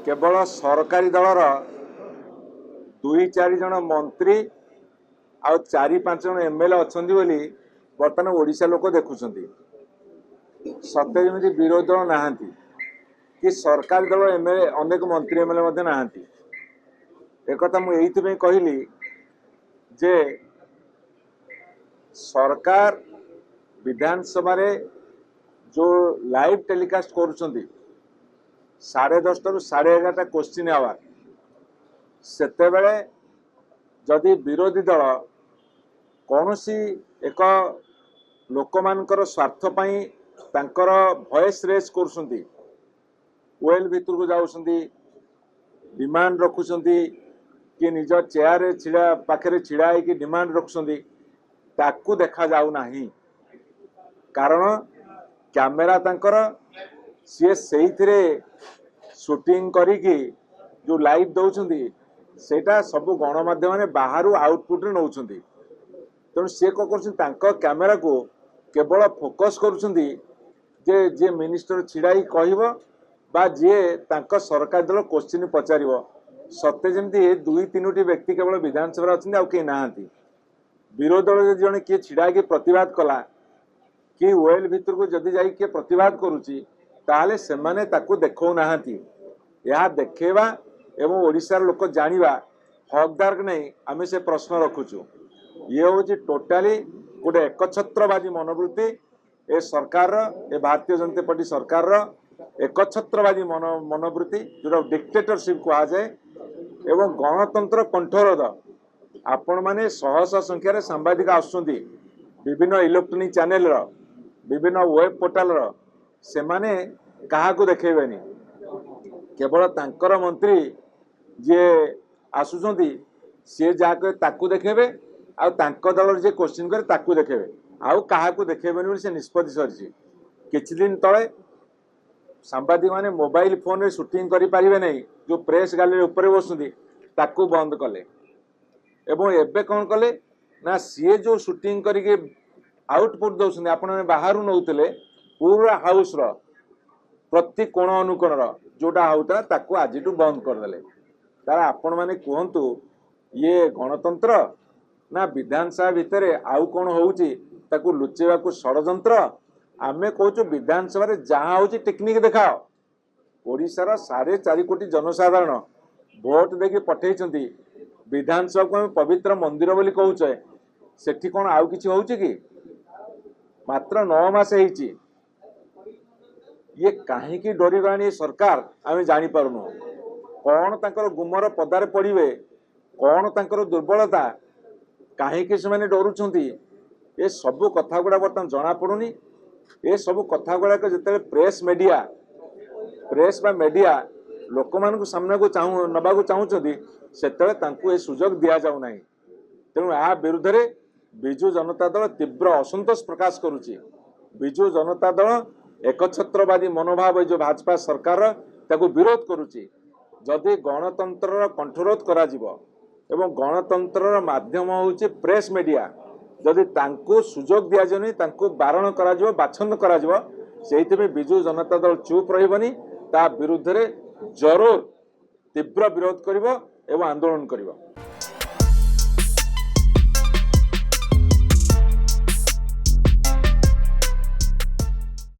केवल सरकारी दलर 2-4 जन मंत्री आ 4-5 जन एमएलए अच्छा बर्तमान ओडिशा लोक देखुंट सत्य जमी विरोधी दल ना कि सरकारी दल एमएलए अनेक मंत्री एमएलए ना एक मुझे कहली जे सरकार विधानसभा जो लाइव टेलीकास्ट करुँच 10:30 रु 11:30 क्वेश्चन आवर सेते बेले जदि विरोधी दल कौन सी एक लोक मानकर स्वार्थ पाई तांकर वॉइस रेज करुँच वेल भितर को जाऊँगी डिमांड रखुंट कि निज चेयर छिड़ा पाखे छिड़ा होगी डिमांड रखुंट ताकू देखा जाऊ नाही कारण कैमेरा तांकर सी से शूटिंग करिकी जो लाइव दौरान सेटा सब गणमाध्यम ने बाहर आउटपुट रे नौ तेणु सी कौन कैमेरा को केवल फोकस करुँचे जे मिनिस्टर छिड़ाई कह जी सरकार दल क्वेश्चन पचार सत्य जमी 2-3 व्यक्ति केवल विधानसभा अच्छा आउ कहीं ना विरोधी दल जड़े किए छिड़ा प्रतिवाद कला कि वेल भितर को जदि जा किए प्रतिवाद करुच्ची ताले से माने ताकू देखो नाहांती यह देखेवा एवं ओडिशार लोक जानिबा हकदार नहीं आमे से प्रश्न रखुचु ये हूँ टोटाली गोटे एकछत्रवादी मनोवृत्ति ए सरकार ए भारतीय जनता पार्टी सरकार एकछत्रवादी मनोवृत्ति जो डिक्टेटरशिप कहा जाए एवं गणतंत्र कंठरोध आपण माने सहसा संख्यार सांबादिक आसुंदी विभिन्न इलेक्ट्रॉनिक चैनल विभिन्न वेब पोर्टाल से माने कहा को देखेबेनी केवल तांकर मंत्री जे आसुचंती सी जहाँ कहे ताकू देखेबे आ तांको दल जे क्वेश्चन करे ताकू देखेबे आउ कहा को देखेबेनी बोली से निष्पत्ति सरिछि किछि दिन तळे सांबादिक माने मोबाइल फोन रे शूटिंग करि परिबे नहीं जो प्रेस गैलरी ऊपर बसुंती ताकू बंद कले एवं एबे कौन कले ना सी जो शूटिंग करके आउटपुट दौरान आपण बाहर नौले पूरा हाउस प्रति कोण अनुकोण जोटा होता ताकू आज बंद करदे तार आपण मैंने कहतु ये गणतंत्र ना विधानसभा भितर आउ कौन होकू लुचेवा षड्यंत्र आमे कहूँ विधानसभा जहाँ हो टेक्निक देखाओ ओडिशार 4.5 कोटी जनसाधारण भोट देके पठे विधानसभा को आम पवित्र मंदिर बोली कहूचे सेठी कौन आउ किछि होउछि कि मात्र 9 मास होइछि ये कहीं डरी गलानी सरकार आम जानी पारुनु कौन तांकर गुमर पदार पड़े कौन तांकर दुर्बलता कहीं से डरुंच ये सब कथा गुड़ा बर्तमान जना पड़ुनी ये सब कथा गुड़ाक जिते प्रेस बा मीडिया लोक मान सामना को नवा चाहूँगी से सुजोग दि जाऊ ना तेणु या विरुद्ध में विजु जनता दल तीव्र असंतोष प्रकाश करुच्ची विजु जनता दल एकछत्रवादी मनोभाव जो भाजपा सरकार ताकू विरोध करुच्ची जदि गणतंत्र कंठरोध करा एवं गणतंत्र माध्यम होची प्रेस मीडिया जदि तांको सुजोग दि जाए तांको बारण करा बाछंद करा से विजु जनता दल चुप रही ता विरुद्ध में जरूर तीव्र विरोध करिवो एवं आंदोलन करिवो।